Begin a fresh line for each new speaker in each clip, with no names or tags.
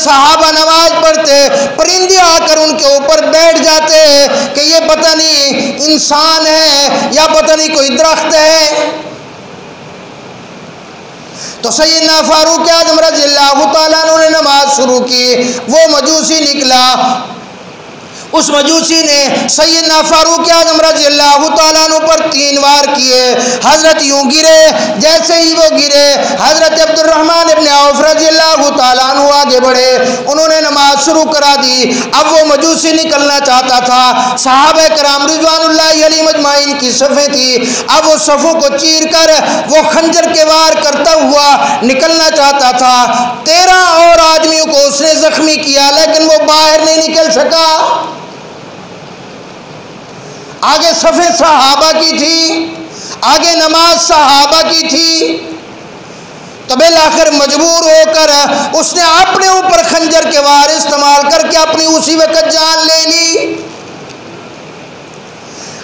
सहाबा नमाज पढ़ते, परिंदे आकर उनके ऊपर बैठ जाते कि ये पता नहीं इंसान है या पता नहीं कोई दरख्त है। तो सैयदना फारूक आज़म रज़ियल्लाहु ताला अन्हु ने नमाज शुरू की। वो मजूसी निकला, उस मजूसी ने सैयदना फारूक आज़म रज़ियल्लाहु ताला अन्हु पर 3 वार किए। हज़रत यूँ गिरे, जैसे ही वो गिरे हज़रत अब्दुर्रहमान इब्न औफ रज़ियल्लाहु ताला अन्हु आगे बढ़े, उन्होंने नमाज शुरू करा दी। अब वो मजूसी निकलना चाहता था। सहाबा कराम रिज़वानुल्लाहि अलैहिम अजमाइन की सफ़ें थी। अब वो सफ़ों को चीर कर वो खंजर के वार करता हुआ निकलना चाहता था। 13 और आदमियों को उसने जख्मी किया, लेकिन वो बाहर नहीं निकल सका। आगे सफ़े सहाबा की थी, आगे नमाज सहाबा की थी। तो बिलाखिर मजबूर होकर उसने अपने ऊपर खंजर के वार इस्तेमाल करके अपनी उसी वक्त जान ले ली।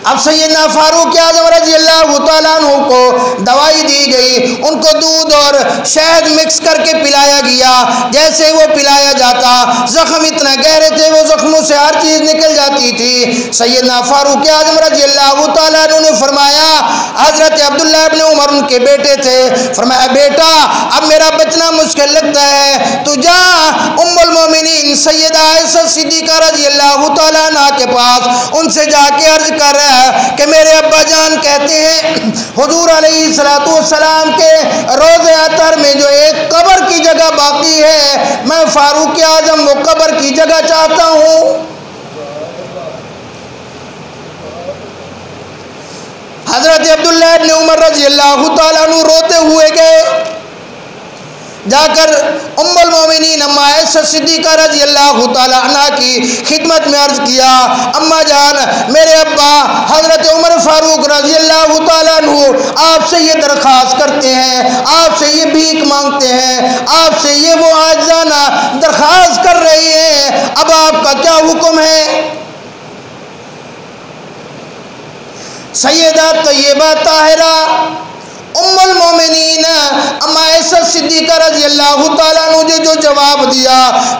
अब सैयदना फारूक आज़म रज़ियल्लाहु ताला अन्हु को दवाई दी गई, उनको दूध और शहद मिक्स करके पिलाया गया। जैसे वो पिलाया जाता, ज़ख्म इतना गहरे थे वो ज़ख्मों से हर चीज़ निकल जाती थी। सैयदना फारूक आज़म रज़ियल्लाहु ताला अन्हु ने फरमाया, हज़रत अब्दुल्लाह इब्न उमर उनके बेटे थे, फरमाया बेटा अब मेरा बचना मुश्किल लगता है, तू जा उम्मुल मोमिनीन सैयदा आयशा सिद्दीक़ा रज़ियल्लाहु ताला अन्हा के पास, उनसे जाके अर्ज़ कर कि मेरे अब्बा जान कहते हैं हुजूर अलैहिस्सलातु वस्सलाम के रोज़े अतर में जो एक कब्र की जगह बाकी है, मैं फारूक आज़म वो कब्र की जगह चाहता हूँ। हज़रत अब्दुल्लाह इब्न उमर रज़ियल्लाहु ताला अन्हु रोते हुए गए, जाकर उम्मुल मोमिनीन अम्मा आयशा सिद्दीक़ा रज़ियल्लाहु ताला अन्हा की खिदमत में अर्ज़ किया, अम्मा जान मेरे अब्बा हज़रत उमर फारूक रज़ियल्लाहु ताला अन्हु आपसे ये दरख्वास्त करते हैं, आपसे ये भीख मांगते हैं, आपसे ये वो आज़ाना दरख्वास्त कर रही हैं, अब आपका क्या हुक्म है। सैयदा तय्यबा ताहिरा उम्मुल मोमिनीन अम्मा आयशा सिद्दीक़ा रज़ियल्लाहु ताला अन्हु ने जो जवाब दिया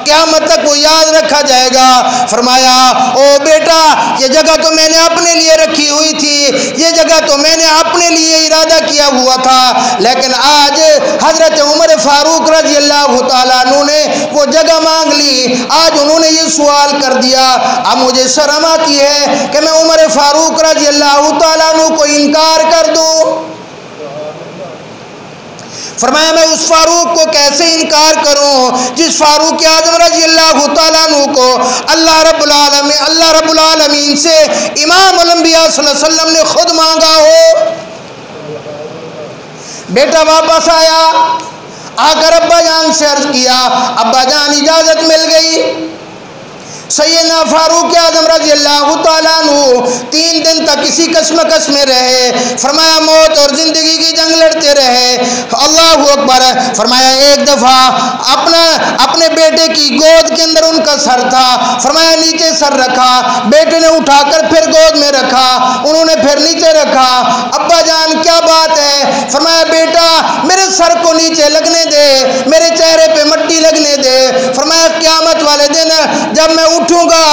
क़यामत तक वो याद रखा जाएगा। फरमाया, ओ बेटा ये जगह तो मैंने अपने लिए रखी हुई थी, ये जगह तो मैंने अपने लिए इरादा किया हुआ था, लेकिन आज हज़रत उमर फारूक रज़ियल्लाहु ताला अन्हु ने वो जगह मांग ली। आज उन्होंने ये सवाल कर दिया, अब मुझे शर्म आती है कि मैं उमर फारूक रज़ियल्लाहु ताला अन्हु को इनकार कर दूँ। फरमाया मैं उस फारूक को कैसे इनकार करूं जिस फारूक आज़म रज़ियल्लाहु ताला अन्हु को अल्लाह रब्बुल आलमीन से इमाम अल-अंबिया सल्लल्लाहु अलैहि वसल्लम ने खुद मांगा हो। बेटा वापस आया, आकर अब्बा जान से अर्ज किया, अब्बा जान इजाज़त मिल गई। सैयदना फारूक आज़म रज़ियल्लाहु ताला अन्हु 3 दिन तक इसी कश्मकश में रहे। फरमाया मौत और ज़िंदगी की जंग लड़ते रहे। अल्लाहु अकबर। फरमाया एक दफ़ा अपने बेटे की गोद के अंदर उनका सर था, फरमाया नीचे सर रखा, बेटे ने उठाकर फिर गोद में रखा, उन्होंने फिर नीचे रखा। अब्बा जान क्या बात है? फरमाया बेटा मेरे सर को नीचे लगने दे, मेरे चेहरे पे मट्टी लगने दे। फरमाया क़यामत वाले दिन जब मैं उठूंगा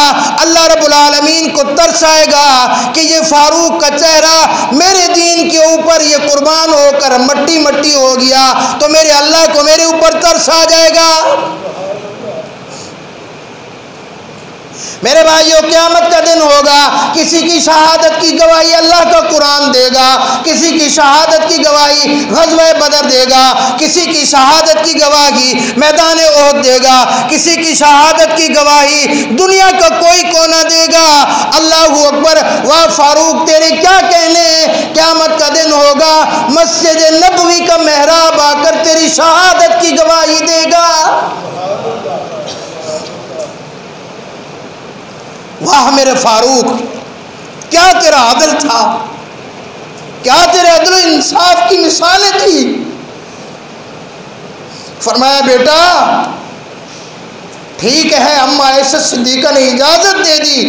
अल्लाह रब्बुल आलमीन को तरस आएगा कि ये फारूक का चेहरा मेरे दीन के ऊपर ये कुर्बान होकर मट्टी मट्टी हो गया, तो मेरे अल्लाह को मेरे ऊपर तरस आ जाएगा। मेरे भाइयों क़यामत का दिन होगा, किसी की शहादत की गवाही अल्लाह का कुरान देगा, किसी की शहादत की गवाही ग़ज़वा बदर देगा, किसी की शहादत की गवाही मैदान ओहद देगा, किसी की शहादत की गवाही दुनिया का कोई कोना देगा। अल्लाहु अकबर। वाह फारूक तेरे क्या कहने, क़यामत का दिन होगा मस्जिद नबवी का मेहराब आकर तेरी शहादत की गवाही देगा। वाह मेरे फारूक, क्या तेरा अदल था, क्या तेरे अदल इंसाफ की मिसालें थी। फरमाया बेटा ठीक है अम्मा आयशा सिद्दीक़ा ने इजाज़त दे दी,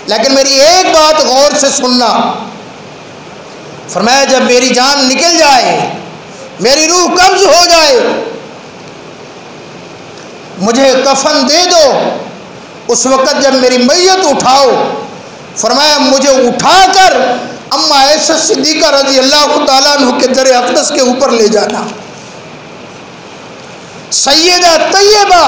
लेकिन मेरी एक बात गौर से सुनना। फरमाया जब मेरी जान निकल जाए, मेरी रूह कब्ज़ हो जाए, मुझे कफन दे दो। उस वक़्त जब मेरी मैयत उठाओ, फरमाया मुझे उठाकर अम्मा आयशा सिद्दीक़ा रज़ी अल्लाह ताला अन्हा के दर अक़दस के ऊपर ले जाना। सैयदा तैयबा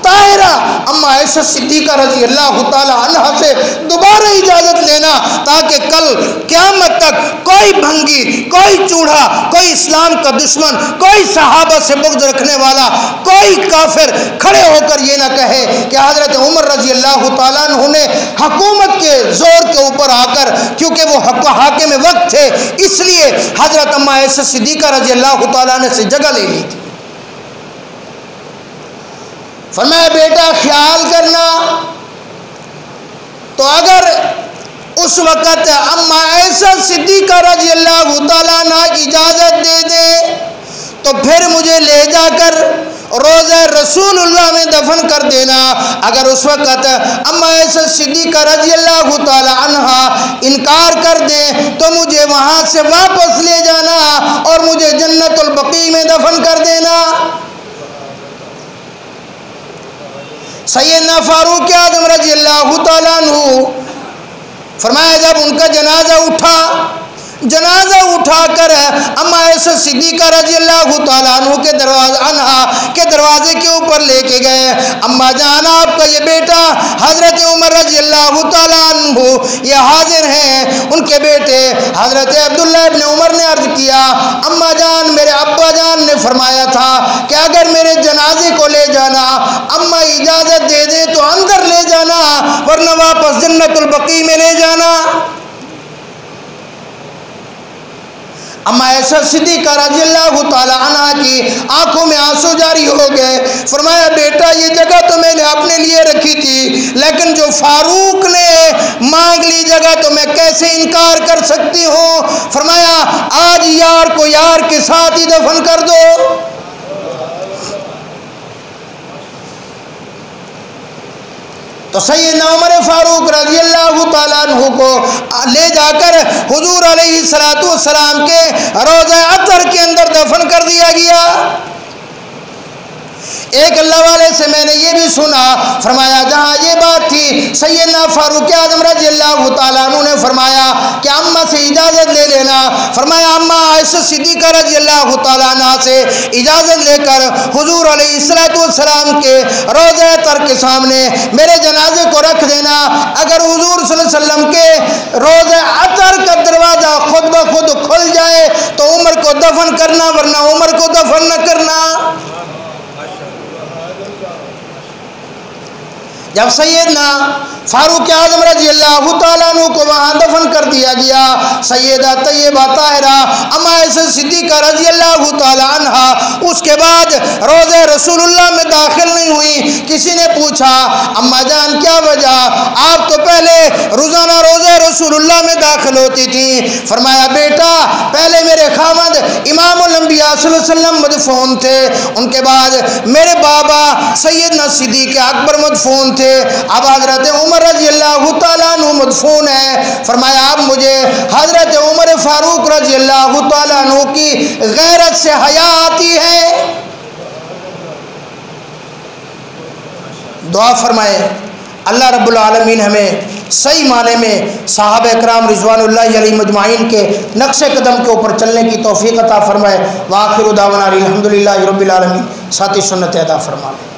ताहिरा अम्मा आयशा सिद्दीक़ा रज़ी अल्लाह ताला अन्हा से दोबारा इजाज़त लेना, ताकि कल क़यामत तक कोई भंगी, कोई चूड़ा, कोई इस्लाम का दुश्मन, कोई सहाबा से बुग़्ज़ रखने वाला, कोई काफिर खड़े होकर ये ना कहे कि हज़रत उमर रज़ी अल्लाह ताला अन्हु ने हुकूमत के ज़ोर के ऊपर आकर, क्योंकि वो हाकिम वक्त थे, इसलिए हज़रत अम्मा आयशा सिद्दीक़ा रज़ी अल्लाह ताला ने से जगह ले ली थी। फरमाया बेटा ख्याल करना, तो अगर उस वक़्त अम्मा आयशा सिद्दीक़ा रज़ी अल्लाह ताला अन्हा इजाज़त दे दे तो फिर मुझे ले जाकर रोज़ा रसूलुल्लाह में दफन कर देना। अगर उस वक़्त अम्मा आयशा सिद्दीक़ा रज़ी अल्लाह ताला अन्हा इनकार कर दें तो मुझे वहाँ से वापस ले जाना और मुझे जन्नतुल बक़ी में दफन कर देना। सैयदना फारूक आज़म रज़ी अल्लाह ताला अन्हु फरमाया जब उनका जनाजा उठाकर अम्मा आयशा सिद्दीक़ा रज़ी अल्लाह ताला अन्हा के दरवाजे के ऊपर लेके गए। अम्मा जान आपका ये बेटा हज़रत उमर रज़ी अल्लाह ताला अन्हु ये हाजिर हैं। उनके बेटे हज़रत अब्दुल्लाह इब्न उमर ने अर्ज़ किया, अम्मा जान मेरे अब्बा जान ने फरमाया था कि अगर मेरे जनाजे को ले जाना अम्मा इजाज़त दे दे तो अंदर ले जाना, वरना वापस जन्नतुल बक़ी में ले जाना। अम्मा आयशा सिद्दीक़ा रज़ी अल्लाह ताला अन्हा की आंखों में आंसू जारी हो गए। फरमाया बेटा ये जगह तो मैंने अपने लिए रखी थी, लेकिन जो फारूक ने मांग ली जगह तो मैं कैसे इनकार कर सकती हूँ। फरमाया आज यार को यार के साथ ही दफन कर दो। तो सैयदना उमर फारूक रज़ी अल्लाह ताला अन्हु को ले जाकर हुजूर अलैहिस्सलातु वस्सलाम के रोज़ा अतर के अंदर दफन कर दिया गया। एक अल्लाह वाले से मैंने ये भी सुना, फरमाया जहाँ ये बात थी सैयदना फारूक आज़म रज़ी अल्लाह ताला अन्हु ने फरमाया कि अम्मा से इजाज़त ले लेना। फरमाया अम्मा आयशा सिद्दीक़ा रज़ी अल्लाह ताला अन्हा से इजाज़त लेकर हुजूर अलैहिस्सलातु वस्सलाम के रोज़े अतर के सामने मेरे जनाजे को रख देना। अगर हुजूर सल्लल्लाहु अलैहि वसल्लम के रोज़े अतर का दरवाज़ा खुद ब खुद खुल जाए तो उमर को दफन करना, वरना उमर को दफन न करना। जब सैयदना फारूक आज़म रज़ी अल्लाह ताला अन्हु को वहाँ दफन कर दिया गया, सैयदा तैयबा ताहिरा अम्मा आयशा सिद्दीक़ा रज़ी अल्लाह ताला अन्हा उसके बाद रोज़े रसूलुल्लाह में दाखिल नहीं हुई। किसी ने पूछा अम्मा जान क्या वजह, आप तो पहले रोज़ाना रोज़े रसूलुल्लाह में दाखिल होती थी। फरमाया बेटा पहले मेरे खामद इमामुल अंबिया सल्लल्लाहु अलैहि वसल्लम मदफून थे, उनके बाद मेरे बाबा सैयदना सिद्दीक़ अकबर मदफून थे, अब हज़रत उमर रज़ी अल्लाह ताला अन्हु मदफून है। फरमाया अब मुझे हज़रत उमर फारूक रज़ी अल्लाह ताला अन्हु की गैरत से हया आती है। दुआ फरमाए अल्लाह रब्बुल आलमीन हमें सही माने में सहाबा इकराम रिज़वानुल्लाहि अलैहिम अजमाइन के नक्शे कदम के ऊपर चलने की तौफीक अता फरमाए। व आखिरु दावाना अल्हम्दुलिल्लाहि रब्बिल आलमीन। साथी सुन्नत अदा फरमाए।